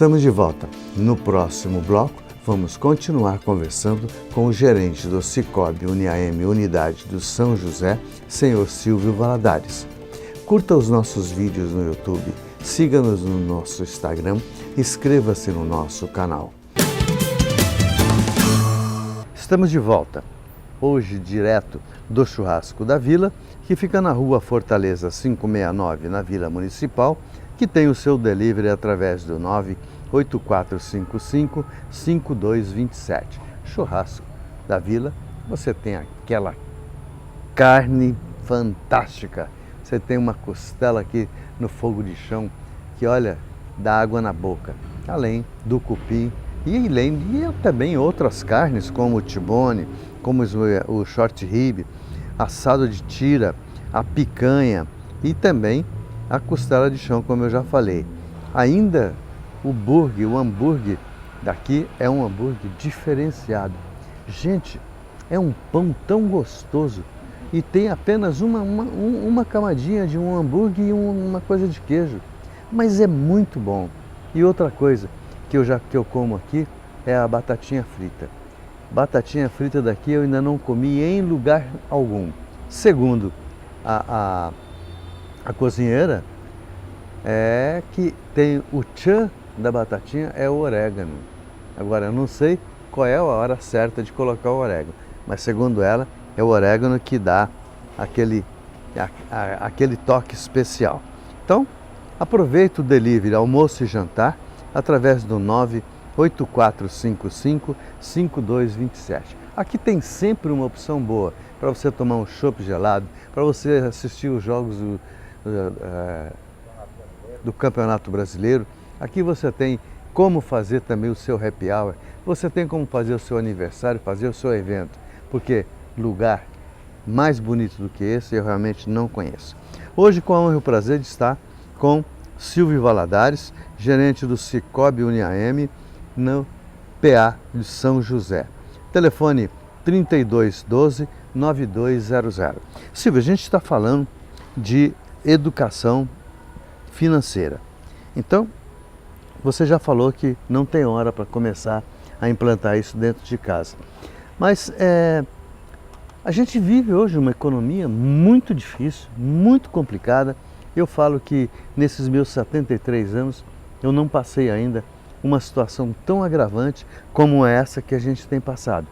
Estamos de volta. No próximo bloco, vamos continuar conversando com o gerente do Sicoob Uniaeme Unidade do São José, senhor Silvio Valadares. Curta os nossos vídeos no YouTube, siga-nos no nosso Instagram, inscreva-se no nosso canal. Estamos de volta, hoje direto do Churrasco da Vila, que fica na rua Fortaleza 569, na Vila Municipal, que tem o seu delivery através do 98455-5227. Churrasco da Vila, você tem aquela carne fantástica. Você tem uma costela aqui no fogo de chão que, olha, dá água na boca. Além do cupim e também outras carnes, como o tibone, como o short rib, assado de tira, a picanha e também a costela de chão, como eu já falei. Ainda o hambúrguer daqui é um hambúrguer diferenciado. Gente, é um pão tão gostoso e tem apenas uma camadinha de um hambúrguer e uma coisa de queijo. Mas é muito bom. E outra coisa que eu como aqui é a batatinha frita. Batatinha frita daqui eu ainda não comi em lugar algum. Segundo a cozinheira, é que tem o tchan da batatinha, é o orégano. Agora, eu não sei qual é a hora certa de colocar o orégano, mas segundo ela, é o orégano que dá aquele toque especial. Então, aproveita o delivery, almoço e jantar, através do 98455-5227. Aqui tem sempre uma opção boa para você tomar um chopp gelado, para você assistir os jogos do Campeonato Brasileiro. Aqui você tem como fazer também o seu happy hour, você tem como fazer o seu aniversário, fazer o seu evento, porque lugar mais bonito do que esse eu realmente não conheço. Hoje, com a honra e o prazer de estar com Silvio Valadares, gerente do Sicoob Uniaeme, no PA de São José. Telefone 3212-9200. Silvio, a gente está falando de educação financeira. Então, você já falou que não tem hora para começar a implantar isso dentro de casa. Mas a gente vive hoje uma economia muito difícil, muito complicada. Eu falo que nesses meus 73 anos eu não passei ainda uma situação tão agravante como essa que a gente tem passado.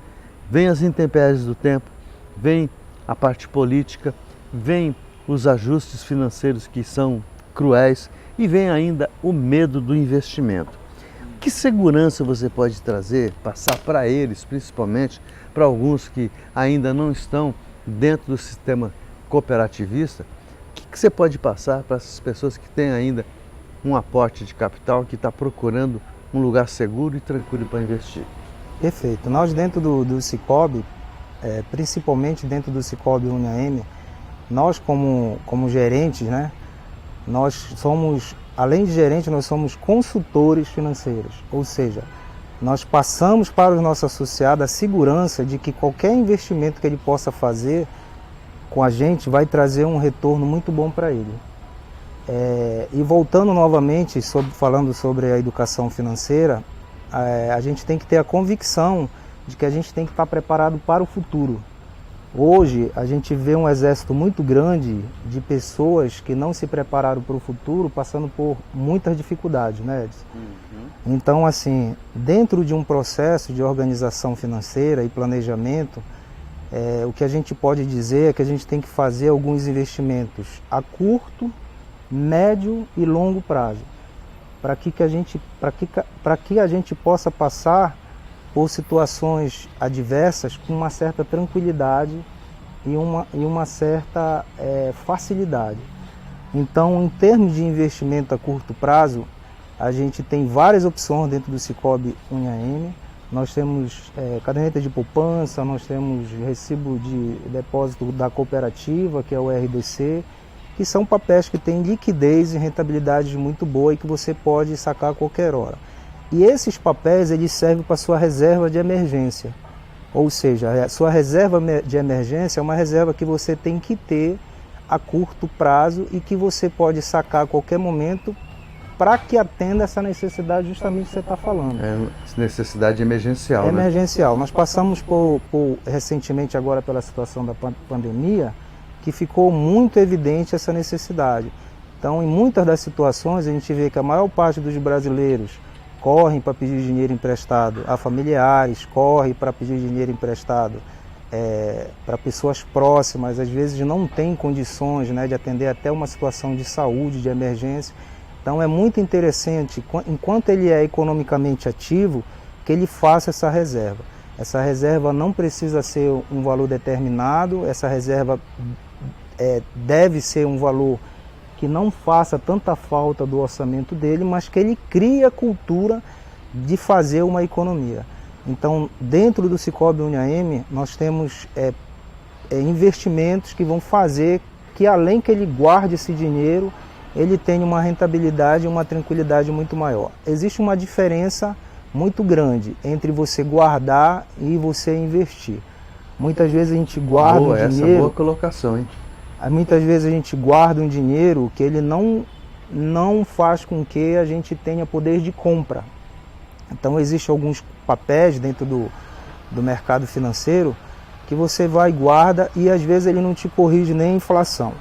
Vem as intempéries do tempo, vem a parte política, vem os ajustes financeiros que são cruéis e vem ainda o medo do investimento. Que segurança você pode trazer, passar para eles, principalmente para alguns que ainda não estão dentro do sistema cooperativista? O que você pode passar para essas pessoas que têm ainda um aporte de capital, que está procurando um lugar seguro e tranquilo para investir? Perfeito. Nós dentro do Sicoob, principalmente dentro do Sicoob Uniaeme, nós como gerentes, né, nós somos, além de gerentes, nós somos consultores financeiros, ou seja, nós passamos para os nossos associados a segurança de que qualquer investimento que ele possa fazer com a gente vai trazer um retorno muito bom para ele. E voltando novamente, falando sobre a educação financeira, a gente tem que ter a convicção de que a gente tem que estar preparado para o futuro. Hoje a gente vê um exército muito grande de pessoas que não se prepararam para o futuro, passando por muitas dificuldades, né, Edson? Então, assim, dentro de um processo de organização financeira e planejamento, o que a gente pode dizer é que a gente tem que fazer alguns investimentos a curto, médio e longo prazo, para que a gente possa passar por situações adversas com uma certa tranquilidade e uma certa facilidade. Então, em termos de investimento a curto prazo, a gente tem várias opções dentro do Sicoob Uniaeme. Nós temos caderneta de poupança, nós temos recibo de depósito da cooperativa, que é o RDC, que são papéis que têm liquidez e rentabilidade muito boa e que você pode sacar a qualquer hora. E esses papéis eles servem para a sua reserva de emergência. Ou seja, a sua reserva de emergência é uma reserva que você tem que ter a curto prazo e que você pode sacar a qualquer momento para que atenda essa necessidade justamente que você está falando. É necessidade emergencial, né? Emergencial. Nós passamos recentemente agora pela situação da pandemia, que ficou muito evidente essa necessidade. Então, em muitas das situações, a gente vê que a maior parte dos brasileiros correm para pedir dinheiro emprestado a familiares, corre para pedir dinheiro emprestado para pessoas próximas, às vezes não tem condições, né, de atender até uma situação de saúde, de emergência. Então é muito interessante, enquanto ele é economicamente ativo, que ele faça essa reserva. Essa reserva não precisa ser um valor determinado, essa reserva deve ser um valor que não faça tanta falta do orçamento dele, mas que ele crie a cultura de fazer uma economia. Então, dentro do Sicoob Uniaeme, nós temos investimentos que vão fazer que, além que ele guarde esse dinheiro, ele tenha uma rentabilidade e uma tranquilidade muito maior. Existe uma diferença muito grande entre você guardar e você investir. Muitas vezes a gente guarda um dinheiro... Essa boa colocação, hein? Muitas vezes a gente guarda um dinheiro que ele não faz com que a gente tenha poder de compra. Então existem alguns papéis dentro do mercado financeiro que você vai e guarda e às vezes ele não te corrige nem a inflação.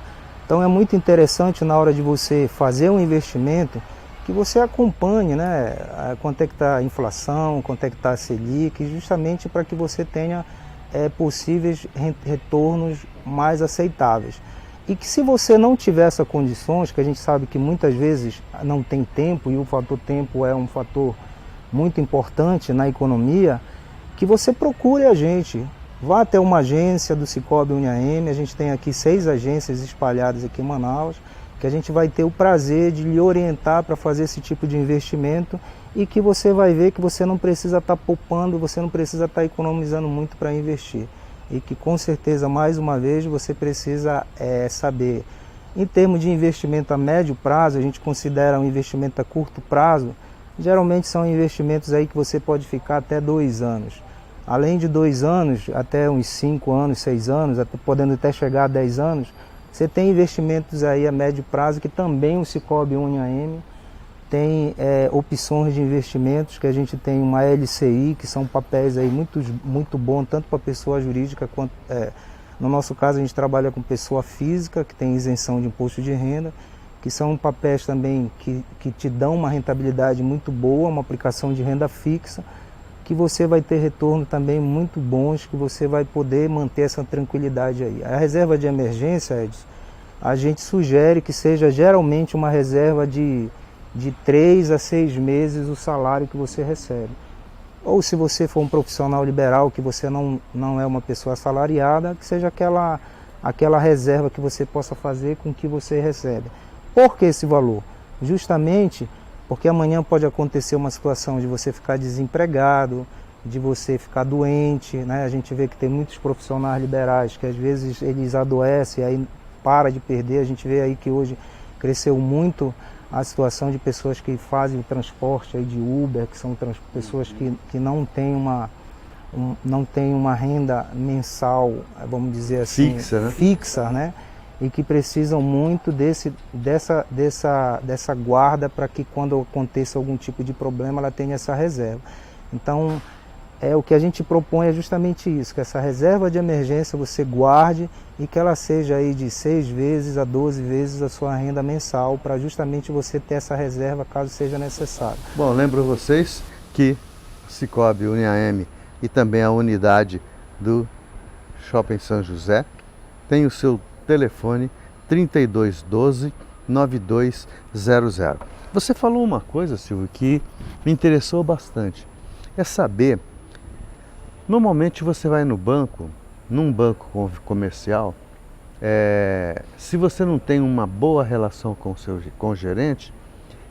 Então é muito interessante na hora de você fazer um investimento que você acompanhe, né, quanto é que está a inflação, quanto é que está a Selic, justamente para que você tenha possíveis retornos mais aceitáveis. E que se você não tiver essas condições, que a gente sabe que muitas vezes não tem tempo, e o fator tempo é um fator muito importante na economia, que você procure a gente. Vá até uma agência do Sicoob Uniaeme, a gente tem aqui 6 agências espalhadas aqui em Manaus, que a gente vai ter o prazer de lhe orientar para fazer esse tipo de investimento e que você vai ver que você não precisa estar poupando, você não precisa estar economizando muito para investir. E que com certeza, mais uma vez, você precisa saber. Em termos de investimento a médio prazo, a gente considera um investimento a curto prazo, geralmente são investimentos aí que você pode ficar até 2 anos. Além de 2 anos, até uns 5 anos, 6 anos, podendo até chegar a 10 anos, você tem investimentos aí a médio prazo que também o Sicoob Uniaeme tem opções de investimentos, que a gente tem uma LCI, que são papéis aí muito bons, tanto para pessoa jurídica quanto... no nosso caso, a gente trabalha com pessoa física, que tem isenção de imposto de renda, que são papéis também que te dão uma rentabilidade muito boa, uma aplicação de renda fixa, que você vai ter retorno também muito bons, que você vai poder manter essa tranquilidade aí. A reserva de emergência, Edson, a gente sugere que seja geralmente uma reserva de 3 a 6 meses o salário que você recebe. Ou se você for um profissional liberal, que você não é uma pessoa assalariada, que seja aquela reserva que você possa fazer com o que você recebe. Por que esse valor? Justamente porque amanhã pode acontecer uma situação de você ficar desempregado, de você ficar doente, né? A gente vê que tem muitos profissionais liberais que às vezes eles adoecem e aí para de perder. A gente vê aí que hoje cresceu muito a situação de pessoas que fazem o transporte aí de Uber, que são pessoas que não têm uma renda mensal, vamos dizer assim, fixa, né? E que precisam muito dessa guarda para que quando aconteça algum tipo de problema ela tenha essa reserva. Então, o que a gente propõe é justamente isso, que essa reserva de emergência você guarde e que ela seja aí de 6 vezes a 12 vezes a sua renda mensal, para justamente você ter essa reserva caso seja necessário. Bom, lembro vocês que o Sicoob Uniaeme e também a unidade do Shopping São José tem o seu telefone 3212-9200. Você falou uma coisa, Silvio, que me interessou bastante. É saber, normalmente você vai no banco, num banco comercial, se você não tem uma boa relação com o gerente,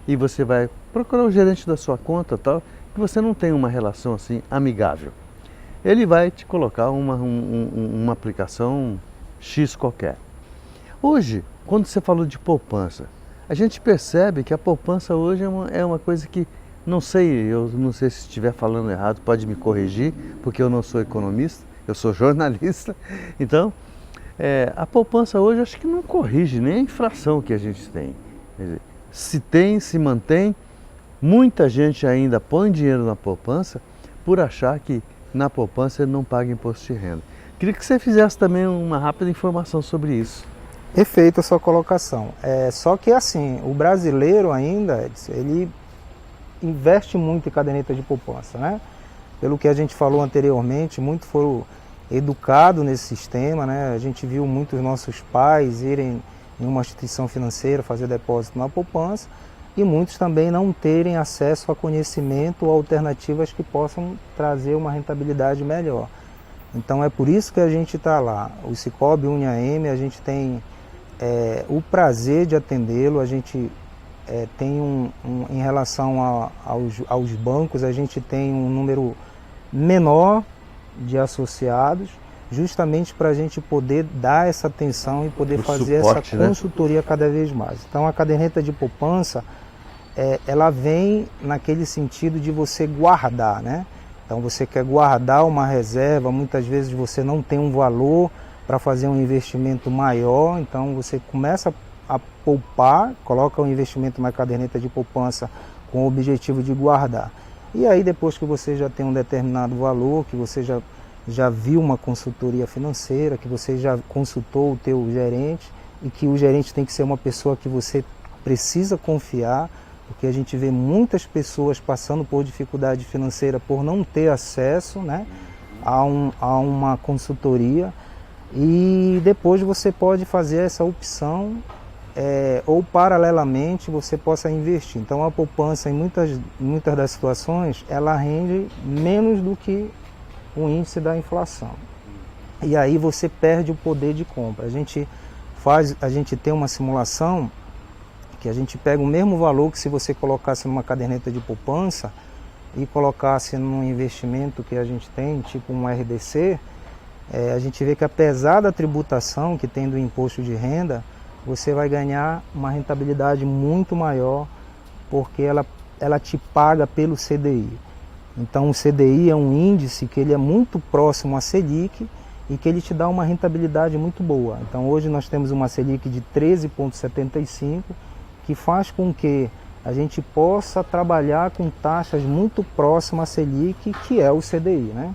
e você vai procurar o gerente da sua conta, tal, que você não tem uma relação assim amigável, ele vai te colocar uma aplicação X qualquer. Hoje, quando você falou de poupança, a gente percebe que a poupança hoje é uma coisa que, eu não sei se estiver falando errado, pode me corrigir, porque eu não sou economista, eu sou jornalista. Então, a poupança hoje acho que não corrige nem a inflação que a gente tem. Quer dizer, se tem, se mantém. Muita gente ainda põe dinheiro na poupança por achar que na poupança ele não paga imposto de renda. Queria que você fizesse também uma rápida informação sobre isso. Perfeita a sua colocação. Só que assim, o brasileiro ainda, Edson, ele investe muito em caderneta de poupança, né? Pelo que a gente falou anteriormente, muitos foram educados nesse sistema, né? A gente viu muitos nossos pais irem em uma instituição financeira fazer depósito na poupança e muitos também não terem acesso a conhecimento ou alternativas que possam trazer uma rentabilidade melhor. Então é por isso que a gente está lá. O Sicoob Uniaeme, a gente tem o prazer de atendê-lo. A gente tem em relação aos bancos, a gente tem um número menor de associados, justamente para a gente poder dar essa atenção e poder fazer suporte, essa consultoria cada vez mais. Então a caderneta de poupança, ela vem naquele sentido de você guardar, né? Então você quer guardar uma reserva, muitas vezes você não tem um valor para fazer um investimento maior, então você começa a poupar, coloca o investimento na caderneta de poupança com o objetivo de guardar. E aí depois que você já tem um determinado valor, que você já viu uma consultoria financeira, que você já consultou o teu gerente e que o gerente tem que ser uma pessoa que você precisa confiar, porque a gente vê muitas pessoas passando por dificuldade financeira por não ter acesso, né, a uma consultoria, e depois você pode fazer essa opção ou paralelamente você possa investir. Então a poupança em muitas das situações ela rende menos do que o índice da inflação. E aí você perde o poder de compra. A gente tem uma simulação que a gente pega o mesmo valor que se você colocasse numa caderneta de poupança e colocasse num investimento que a gente tem, tipo um RDC, a gente vê que apesar da tributação que tem do imposto de renda, você vai ganhar uma rentabilidade muito maior, porque ela te paga pelo CDI. Então o CDI é um índice que ele é muito próximo à Selic e que ele te dá uma rentabilidade muito boa. Então hoje nós temos uma Selic de 13,75, que faz com que a gente possa trabalhar com taxas muito próximas à Selic, que é o CDI, né?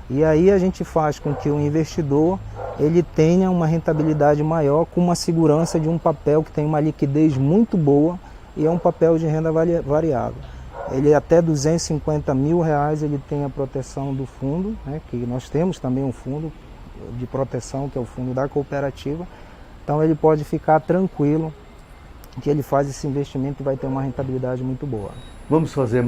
E aí a gente faz com que o investidor ele tenha uma rentabilidade maior com uma segurança de um papel que tem uma liquidez muito boa e é um papel de renda variável. Ele até R$250 mil ele tem a proteção do fundo, né, que nós temos também um fundo de proteção, que é o fundo da cooperativa. Então ele pode ficar tranquilo que ele faz esse investimento e vai ter uma rentabilidade muito boa. Vamos fazer